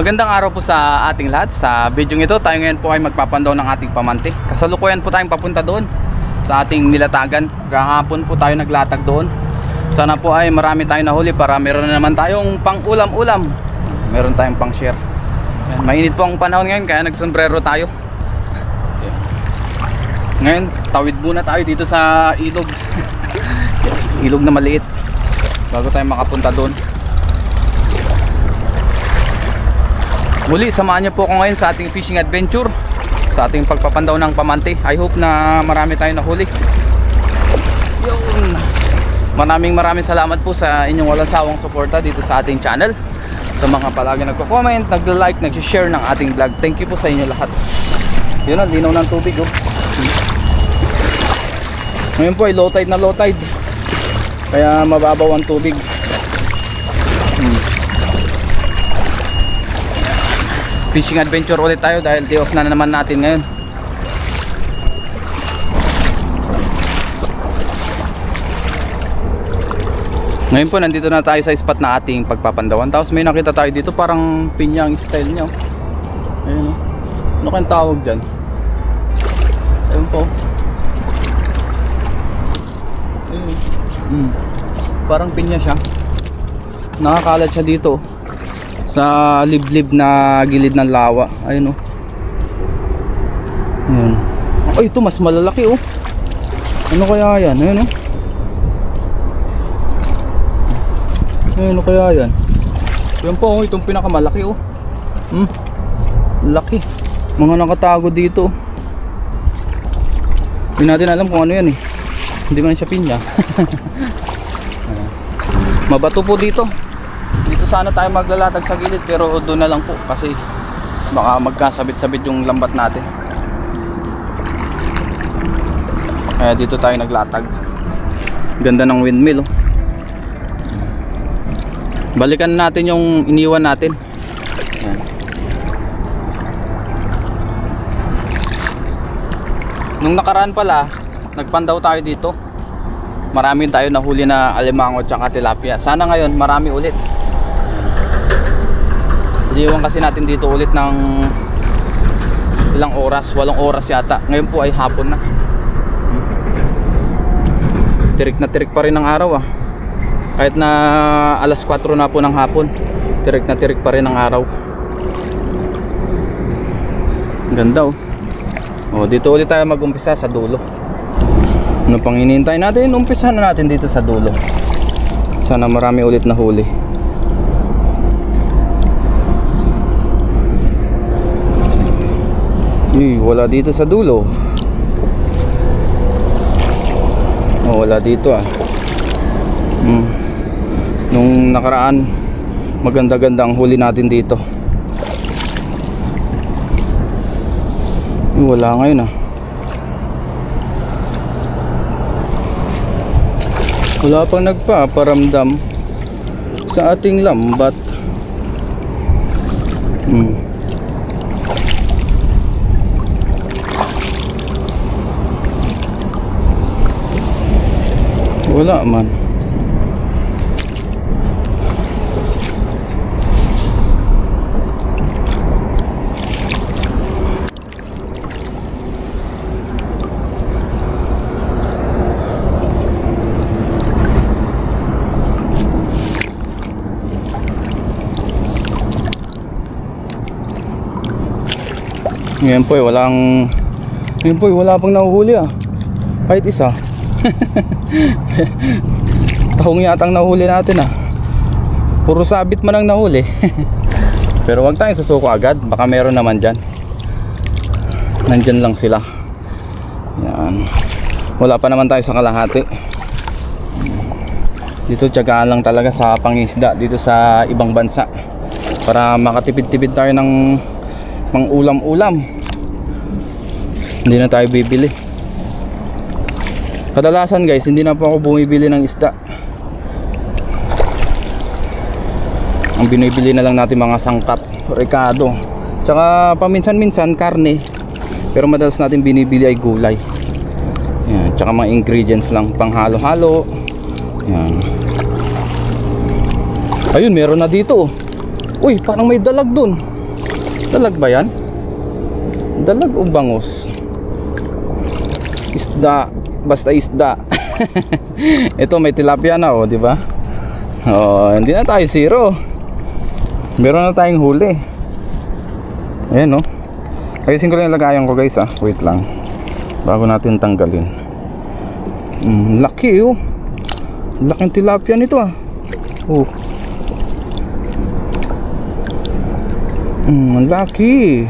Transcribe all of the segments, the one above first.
Magandang araw po sa ating lahat. Sa video ito, tayo ngayon po ay magpapandaw ng ating pamante. Kasalukuyan po tayong papunta doon sa ating nilatagan. Kahapon po tayo naglatag doon. Sana po ay marami tayong nahuli para meron na naman tayong pang ulam-ulam. Meron tayong pang share. Mainit po ang panahon ngayon kaya nagsombrero tayo. Okay. Ngayon, tawid muna tayo dito sa ilog. Ilog na maliit bago tayo makapunta doon. Muli, samahan niyo po ako ngayon sa ating fishing adventure, sa ating pagpapandaw ng pamante. I hope na marami tayong nahuli. Yun. Maraming salamat po sa inyong walang sawang suporta dito sa ating channel. Sa mga palagi nagko-comment, nagla-like, nag-share ng ating vlog. Thank you po sa inyo lahat. Yun na, linaw ng tubig oh. Ngayon po ay low tide na low tide, kaya mababaw ang tubig. Fishing adventure ulit tayo dahil day off na naman natin ngayon. Ngayon po nandito na tayo sa spot na ating pagpapandawan. Tapos may nakita tayo dito parang pinyang style niya. Ayun, ano kayang tawag dyan? Ayun po. Ayun. Parang pinya siya. Nakakalat siya dito sa liblib na gilid ng lawa. Ayun oh. Ayun. Ay, ito mas malalaki oh. Ano kaya yan? Ayun oh. Ano kaya yan? Yan po oh, itong pinakamalaki oh. Laki. Mga nakatago dito. Hindi natin alam kung ano yan eh. Hindi man siya pinya. Mabato po dito. Dito sana tayo maglalatag sa gilid, pero doon na lang po kasi baka magkasabit-sabit yung lambat natin. Kaya dito tayo naglatag. Ganda ng windmill oh. Balikan natin yung iniwan natin. Ayan. Nung nakaraan pala nagpandaw tayo dito, marami tayo nahuli na alimango at tilapia. Sana ngayon marami ulit. Iniwan kasi natin dito ulit ng ilang oras, 8 oras yata. Ngayon po ay hapon na. Tirik na tirik pa rin ang araw ah. Kahit na alas 4 na po ng hapon, tirik na tirik pa rin ang araw. Ganda oh. Oh, dito ulit tayo mag-umpisa sa dulo. Ano pang hinihintay natin? Umpisa na natin dito sa dulo. Sana marami ulit na huli. Wala dito sa dulo. Oh, wala dito ah. Nung nakaraan maganda-ganda ang huli natin dito. Wala ngayon ah. Wala pang nagpaparamdam sa ating lambat. Wala man. Ngayon po wala pang nahuhuli ah. Kahit isa. Tahong yatang nahuli natin ah. Puro sabit man ang nahuli. Pero wag tayong susuko agad, baka meron naman dyan. Nandyan lang sila. Yan. Wala pa naman tayo sa kalahati. Dito tiyagaan lang talaga sa pangisda dito sa ibang bansa, para makatipid-tipid tayo ng pang ulam-ulam. Hindi na tayo bibili. Kadalasan guys, hindi na po ako bumibili ng isda. Ang binibili na lang natin mga sangkap, rekado, tsaka paminsan-minsan karne. Pero madalas natin binibili ay gulay. Yan, tsaka mga ingredients lang pang halo-halo. Yan. Ayun, meron na dito. Uy, parang may dalag dun. Dalag ba yan? Dalag o bangus? Isda, basta isda. Ito may tilapia na, oh, di ba? Oh, hindi na tayo zero. Meron na tayong huli. Ayan, oh. Ayusin ko lang yung lagayan ko, guys, ah. Wait lang. Bago natin tanggalin. Laki, oh. Laking tilapia nito, ah. Oh. Ang laki.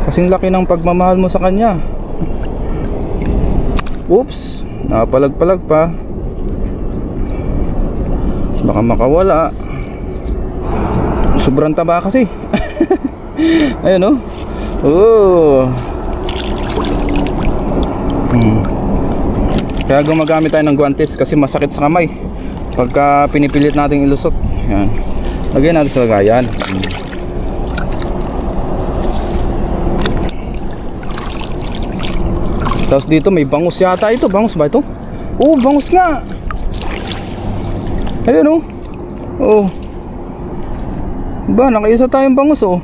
Kasing laki ng pagmamahal mo sa kanya. Oops, napalag-palag pa. Baka makawala. Sobrang taba kasi. Ayun, oh. Oh. Kaya gumagamit tayo ng guantes kasi masakit sa kamay pagka pinipilit nating ilusot. Yan. Lagyan natin sa lagayan. Tapos dito may bangus yata ito. Bangus ba ito? Oh, bangus nga. Ayun, oh. Oh. Ba, nakaisa tayong bangus, oh.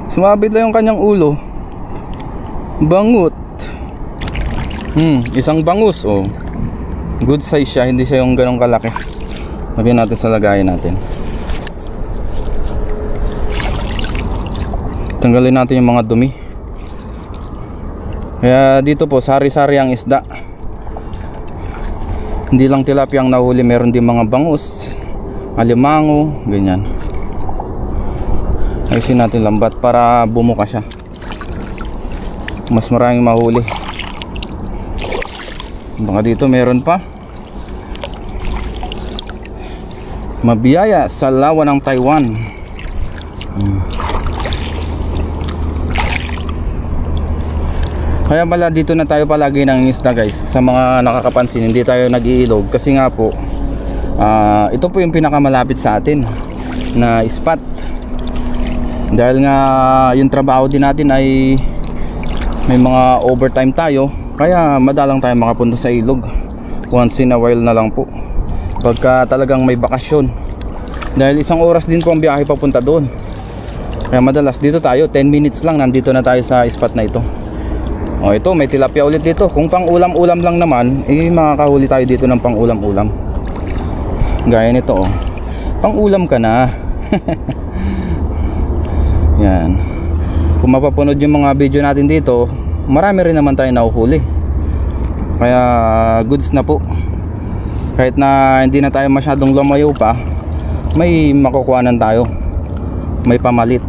Sumabit lang yung kanyang ulo. Bangut. Isang bangus, oh. Good size siya, hindi siya yung ganong kalaki. Lagyan natin sa lagayan natin. Tanggalin natin yung mga dumi. Kaya dito po sari-sari ang isda. Hindi lang tilapia ang nahuli, meron din mga bangus, alimango, ganyan. Ayusin natin lambat para bumuka siya. Mas maraming mahuli. Baka dito meron pa. Mabiyaya sa lawa ng Taiwan. Kaya pala dito na tayo palagi ng isda, guys. Sa mga nakakapansin, hindi tayo nag-iilog kasi nga po ito po yung pinakamalapit sa atin na spot. Dahil nga yung trabaho din natin ay may mga overtime tayo, kaya madalang tayo makapunta sa ilog. Once in a while na lang po pagka talagang may bakasyon. Dahil 1 oras din po ang biyahe papunta doon. Kaya madalas dito tayo, 10 minutes lang nandito na tayo sa spot na ito. O, ito may tilapia ulit dito. Kung pang ulam-ulam lang naman, makakahuli tayo dito ng pang ulam-ulam. Gaya nito, oh. Pang ulam ka na. Yan. Kung mapapunod yung mga video natin dito, marami rin naman tayo nahuhuli. Kaya goods na po. Kahit na hindi na tayo masyadong lumayo pa, may makukuhanan tayo. May pamalit.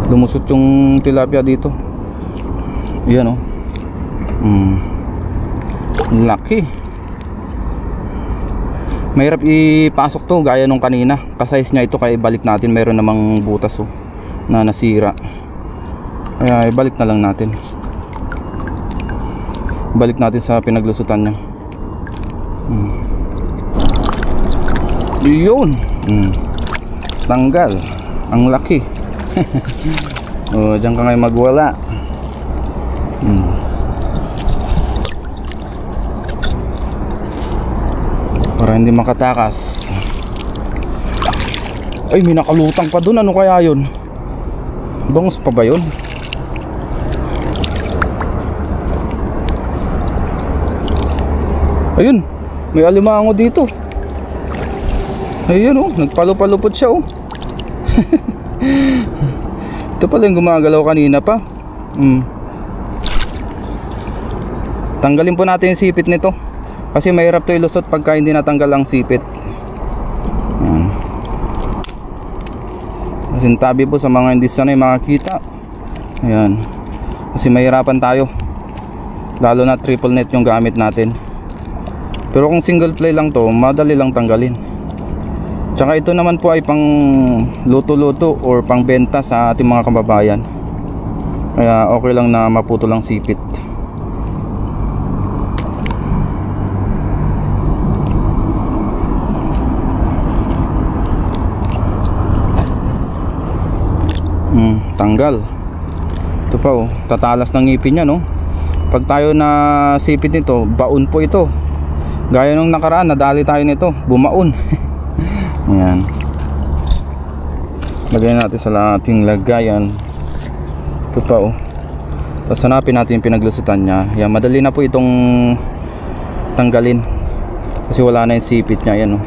Lumusot yung tilapia dito. Yan, oh. Laki. Mahirap ipasok to gaya nung kanina. Kasize niya ito, kaya ibalik natin. Mayroon namang butas, oh, na nasira. Kaya ibalik na lang natin. Balik natin sa pinaglusutan niya. Yun. Tanggal. Ang laki. Oh, diyan ka ngayon magwala. Para hindi makatakas. Ay, may nakalutang pa dun. Ano kaya yun? Bangus pa ba yun? Ayun, may alimango dito. Ayun, oh, nagpalo-palupot siya, oh. Ito pala yung gumagalaw kanina pa. Tanggalin po natin yung sipit nito kasi mahirap to ilusot pagka hindi natanggal ang sipit. Masintabi po sa mga hindi sanay makakita. Ayan. Kasi mahirapan tayo, lalo na triple net yung gamit natin. Pero kung single play lang to, madali lang tanggalin. Tsaka ito naman po ay pang luto-luto or pang benta sa ating mga kababayan. Kaya okay lang na maputo lang sipit. Tanggal. Ito pa, oh, tatalas ng ngipin niya, no. Pag tayo na sipit nito, baon po ito. Gaya nung nakaraan, nadali tayo nito, bumaon. Ayan. Lagyan natin sa ating lagayan. Ito pa oh. Tapos hanapin natin yung pinaglusutan niya. Yan, madali na po itong tanggalin. Kasi wala na yung sipit niya. Yan oh.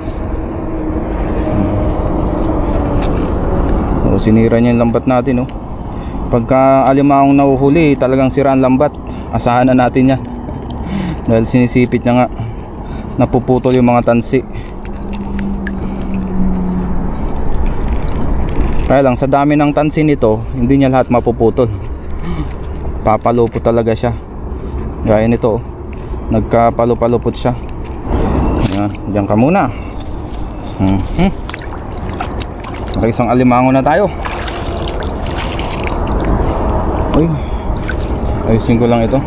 So, sinira niya yung lambat natin oh. Pagka alimahong nahuhuli, talagang sira ang lambat. Asahan na natin yan. Dahil sinisipit niya nga. Napuputol yung mga tansi. Kaya lang sa dami ng tansi nito, hindi niya lahat mapuputol. Papalupot talaga siya. Gaya nito oh. Nagkapalupalupot siya. Ayan, diyan ka muna. Isang alimango na tayo. Uy, ayusin ko lang ito.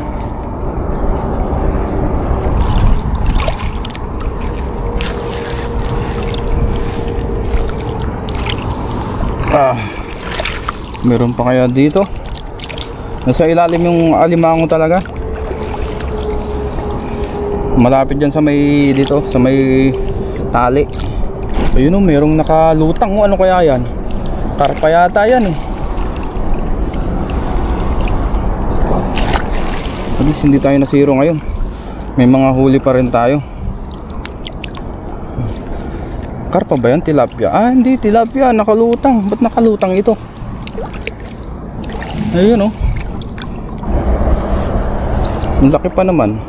Meron pa kaya dito? Nasa ilalim yung alimango talaga. Malapit dyan sa may dito, sa may tali. Ayun o, merong nakalutang o ano kaya yan? Karpa yata yan eh. At least hindi tayo nasiro ngayon. May mga huli pa rin tayo. Karpa ba yan? Tilapia? Ah hindi, tilapia, nakalutang. Ba't nakalutang ito? Ayun o. Ang laki pa naman.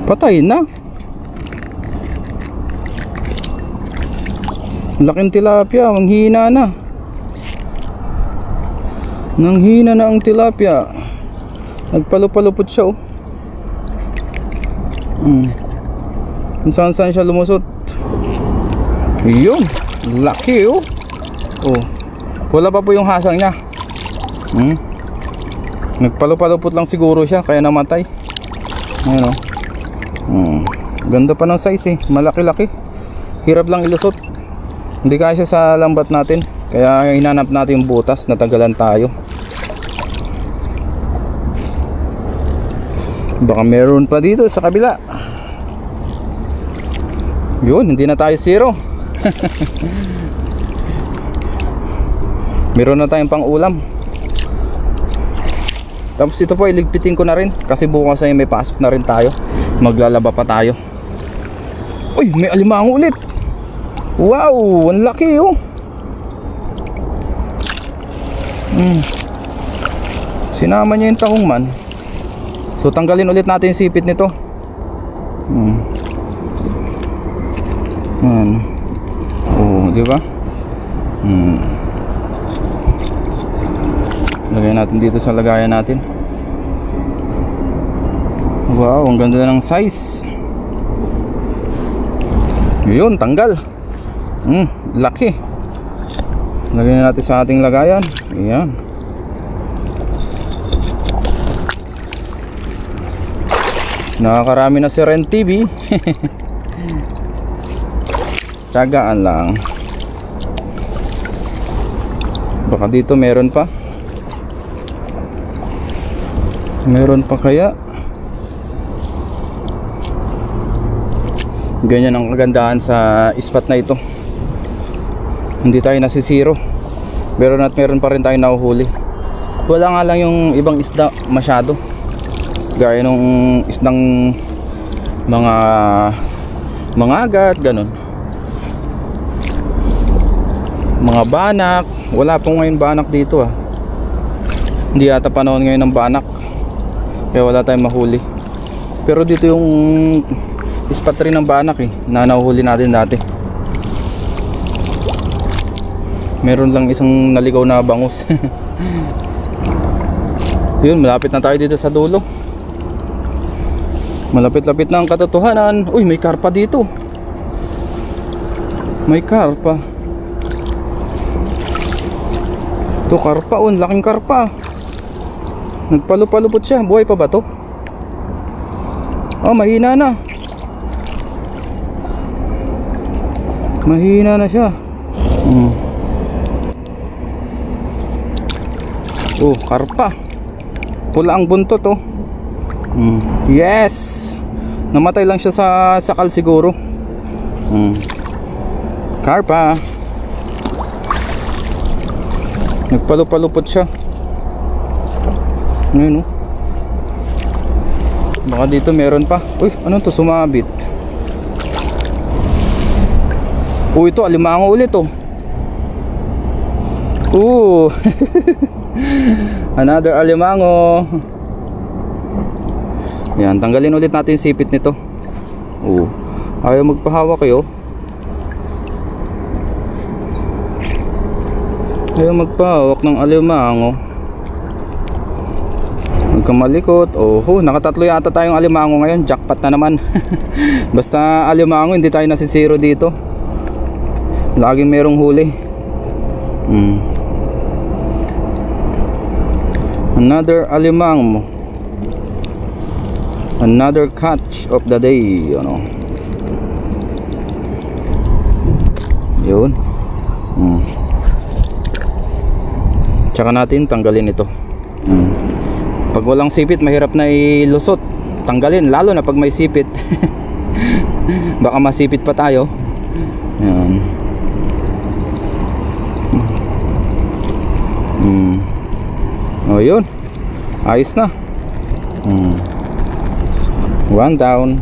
Patay na. Laking tilapia, manghina na. Nanghina na ang tilapia. Nagpalupalupot siya oh. Kung saan siya lumusot. Yun, laki oh. Oh, wala pa po yung hasang niya. Nagpalupalupot lang siguro siya, kaya namatay. Ayun oh. Ganda pa ng size eh, malaki-laki. Hirap lang ilusot. Hindi kaya siya sa lambat natin. Kaya hinanap natin yung butas, natagalan tayo. Baka meron pa dito sa kabila. Yun, hindi na tayo zero. Meron na tayong pang ulam. Tapos ito po iligpitin ko na rin. Kasi bukas ay may pasok na rin tayo. Maglalaba pa tayo. Uy, may alimango ulit. Wow, ang laki oh. Sinama niya yung tahong man. So tanggalin ulit natin yung sipit nito. Oh, di ba? Lagay natin dito sa lagayan natin. Wow, ang ganda ng size. Yun, tanggal. Laki. Lagyan natin sa ating lagayan. Ayan. Nakakarami na si Ren TV. Tsagaan lang. Baka dito meron pa. Meron pa kaya? Ganyan ang kagandahan sa spot na ito. Hindi tayo nasisiro. Meron at meron pa rin tayo nahuhuli. Wala nga lang yung ibang isda masyado. Gaya nung isdang mga agat, ganun. Mga banak. Wala po ngayon banak dito ah. Hindi yata panahon ngayon ng banak. Kaya wala tayong mahuli. Pero dito yung spot rin ng banak eh, na nahuhuli natin dati. Meron lang isang naligaw na bangus. Yun, malapit na tayo dito sa dulo. Malapit-lapit na ang katotohanan. Uy, may karpa dito. May karpa. Ito karpa, oh, laking karpa. Nagpalupalupot siya. Buhay pa ba to? Oh, mahina na. Mahina na siya. Oh, karpa. Pula ang buntot oh. Yes. Namatay lang siya sa sakal siguro. Karpa. Nagpalupalupot siya. Ayun, oh. Baka dito meron pa. Uy, ano to, sumabit. Uy, ito alimango ulit, oh. Another alimango. Yan, tanggalin ulit natin yung sipit nito. Ayaw magpahawak kayo. Ayaw magpahawak ng alimango. Magkamalikot. Nakatatlo yata tayong alimango ngayon. Jackpot na naman. Basta alimango, hindi tayo nasisiro dito. Laging merong huli. Another alimango. Another catch of the day. Ano? Yun. Tsaka natin tanggalin ito. Pag walang sipit, mahirap na ilusot. Tanggalin, lalo na pag may sipit. Baka masipit pa tayo. Yan. Yun. Ayos na. 1 down.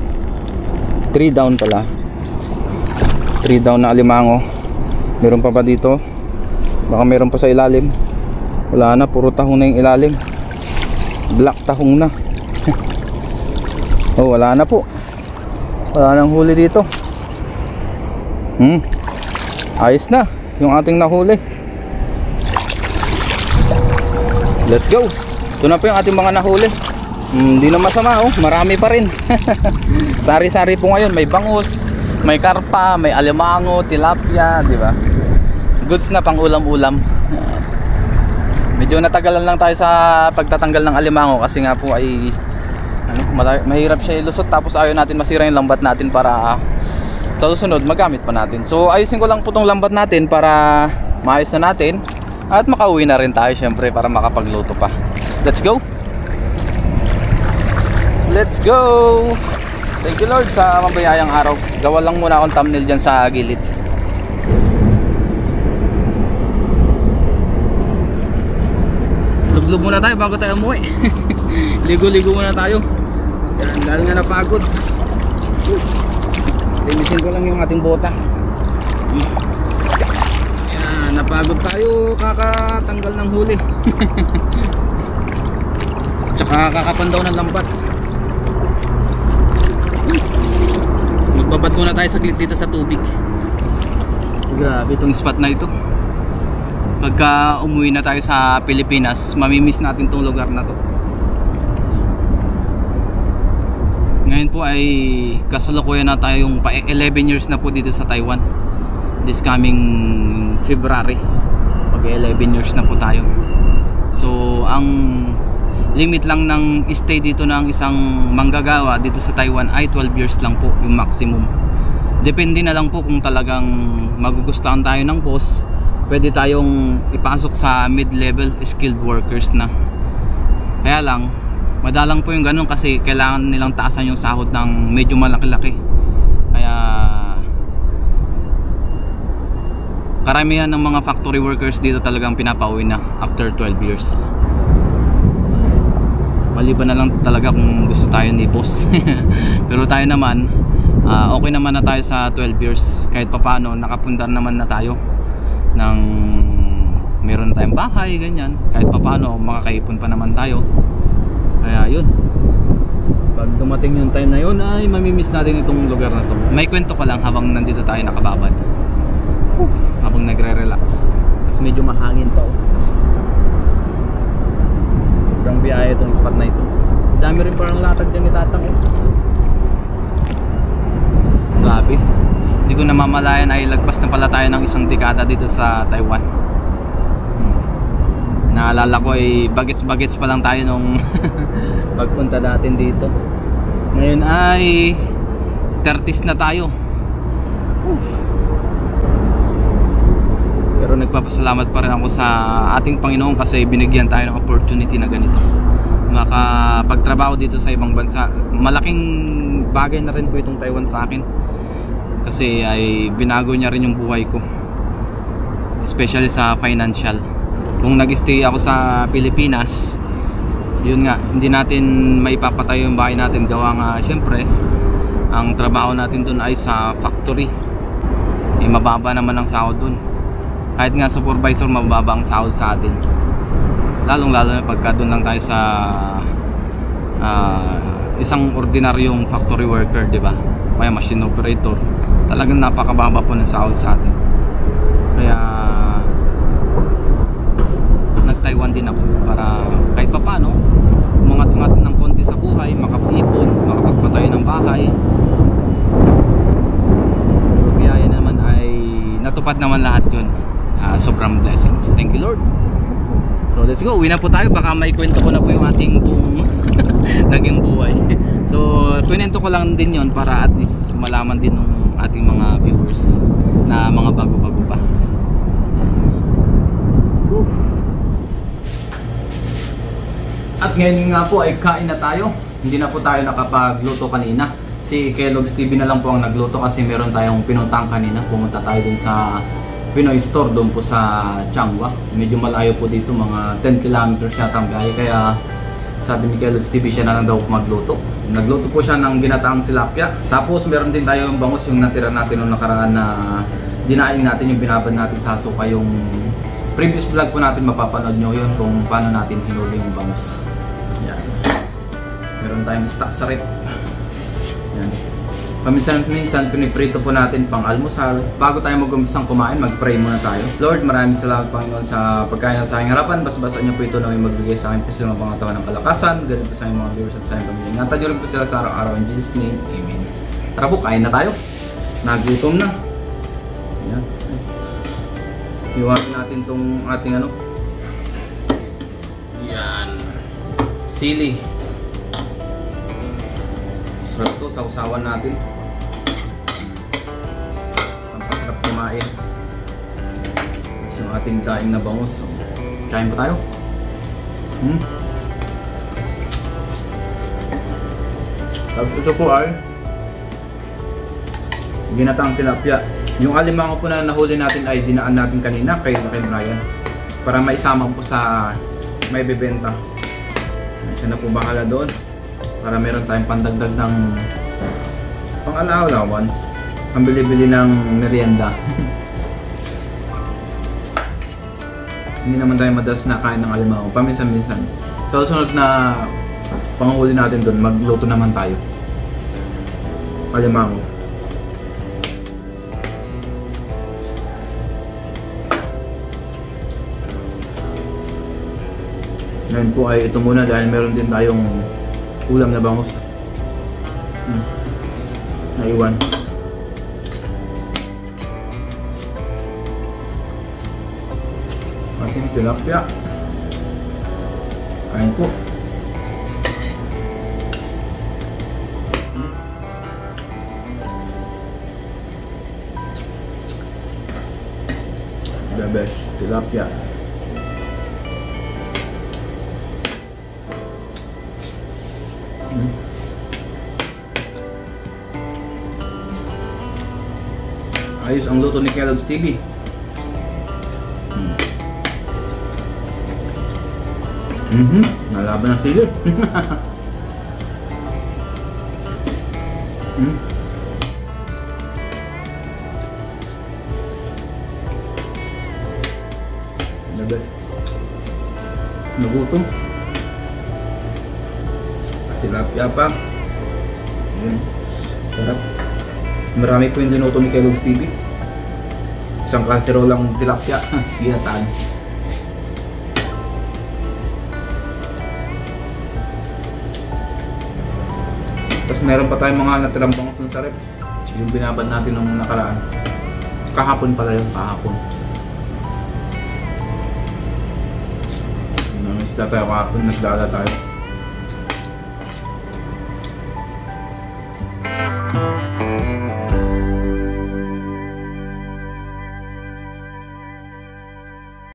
3 down pala. 3 down na alimango. Meron pa ba dito? Baka meron pa sa ilalim. Wala na, puro tahong na yung ilalim. Black tahong na. Wala na po. Wala nang huli dito. Ayos na yung ating nahuli. Let's go. Ito na po yung ating mga nahuli. Hindi na masama, marami pa rin. Sari-sari po ngayon. May bangus, may karpa, may alimango, tilapia, di ba? Goods na pang ulam-ulam. Medyo natagalan lang tayo sa pagtatanggal ng alimango kasi nga po ay mahirap siya ilusot, tapos ayaw natin masira yung lambat natin para sa susunod magamit pa natin. So ayusin ko lang po tong lambat natin para maayos na natin at makauwi na rin tayo syempre para makapagluto pa. Let's go! Let's go! Thank you Lord sa mabayayang araw. Gawa lang muna akong thumbnail dyan sa gilid. Luglog muna tayo bago tayo umuwi. Ligo-ligo muna tayo. Yan, dahil nga napagod. Linisin ko lang yung ating bota. Yan, napagod tayo kakatanggal ng huli. Tsaka kakapandaw ng lambat. Magbabad muna tayo saglit dito sa tubig. Grabe itong spot na ito. Pagka umuwi na tayo sa Pilipinas, mamimiss natin tong lugar na to. Ngayon po ay kasalukuyan na tayo yung 11 years na po dito sa Taiwan. This coming February, pag 11 years na po tayo. So ang limit lang ng stay dito ng isang manggagawa dito sa Taiwan ay 12 years lang po yung maximum. Depende na lang po kung talagang magugustuhan tayo ng boss, pwede tayong ipasok sa mid-level skilled workers na. Kaya lang madalang po yung ganun kasi kailangan nilang taasan yung sahod ng medyo malaki-laki. Kaya karamihan ng mga factory workers dito talagang pinapauwi na after 12 years. Maliban na lang talaga kung gusto tayo ni boss. Pero tayo naman okay naman na tayo sa 12 years. Kahit papano nakapundar naman na tayo ng meron na tayong bahay, ganyan. Kahit papano makakaipon pa naman tayo. Kaya yun, pag dumating yung time na yun ay mamimiss natin itong lugar na to. May kwento ko lang habang nandito tayo nakababad, habang nagre-relax. Tapos medyo mahangin pa sobrang biyaya itong spot na ito. Dami rin parang latag din ni Tatang Grabe, hindi ko namamalayan ay lagpas na pala tayo ng isang dekada dito sa Taiwan. Naalala ko ay bagets-bagets pa lang tayo nung pagpunta natin dito. Ngayon ay 30s na tayo. Pero nagpapasalamat pa rin ako sa ating Panginoon kasi binigyan tayo ng opportunity na ganito, makapagtrabaho dito sa ibang bansa. Malaking bagay na rin po itong Taiwan sa akin. Kasi ay binago niya rin yung buhay ko. Especially sa financial. Kung nag-stay ako sa Pilipinas, yun nga, hindi natin maipapatayo yung bahay natin. Gawa nga, syempre, ang trabaho natin dun ay sa factory. Eh, mababa naman ang sahod dun. Kahit nga supervisor, mababa ang sahod sa atin. Lalong lalo na pagka dun lang tayo sa isang ordinaryong factory worker, di ba? Kaya machine operator. Talagang napakababa po ng sahod sa atin. Kaya nag-Taiwan din ako para kahit papaano umangat-angat ng konti sa buhay, makapag-ipon, makapagpatayo ng bahay. Pero biyaya naman ay natupad naman lahat yun. Sobrang blessings. Thank you, Lord. So let's go, uwi na po tayo. Baka maikwento ko na po yung ating buong naging buhay. So kwento ko lang din yon para at least malaman din ng ating mga viewers na mga bago-bago pa. At ngayon nga po ay kain na tayo. Hindi na po tayo nakapagluto kanina. Si Kellogg's TV na lang po ang nagluto kasi meron tayong pinuntang kanina. Pumunta tayo dun sa Pinoy Store doon po sa Changhua. Medyo malayo po dito, mga 10 kilometers yata ang biyahe. Kaya sabi ni Kellogg's TV siya na lang daw magluto. Nagluto po siya ng ginataang tilapia. Tapos meron din tayong bangus yung natira natin noong nakaraan na dinaing natin, yung binabad natin sa suka. Yung previous vlog po natin, mapapanood nyo yun kung paano natin hinuli yung bangus. Yan. Meron tayong stock sa rep. Yan. Paminsan-minsan piniprito po natin pang almusal. Bago tayo mag-umpisang kumain, mag-pray muna tayo. Lord, maraming salamat Panginoon sa pagkain na sa aking harapan. Bas-basa niyo po ito na may magbigay sa akin po sila ng pangatawan ng kalakasan. Ganun po sa aking mga viewers at sa aking pamilya. Ingatan niyo rin po sila sa araw-araw. In Jesus' name, Amen. Tara po, kain na tayo. Nagutom na. Ayan. Iwanan natin tong ating ano. Yan. Sili. Sarap to, sausawan natin. Ang pasarap kumain. Tapos yung ating daing na bangus. So, kain pa tayo. Tapos ito po ay ginataang tilapia. Yung alimango po na nahuli natin ay dinaan natin kanina kay Brian para maisama po sa may bebenta. Siya na po bahala doon para meron tayong pandagdag ng pang-alaw-allowance, ang bili-bili ng merienda. Hindi naman tayo madalas nakain ng alimango, paminsan-minsan. Sa susunod na panghuli natin doon, magluto naman tayo alimango. Ngayon po ay ito muna dahil meron din tayong ulam na bangus. Naiwan. Ating tilapia. Kain po. The best tilapia. Ayos ang luto ni Kellogg's TV. Nalaban ng sili. Nagutom. Tilapia pa. Ayan. Sarap. Marami po yung linuto ni Kellogg's TV. Isang kaserolang tilapia. Ginataan. Tapos meron pa tayong mga natirang bangus sa rep. Yung binabad natin nung nakaraan. Kahapon pala yun. Kahapon. Namisda tayo kahapon. Nagdala tayo.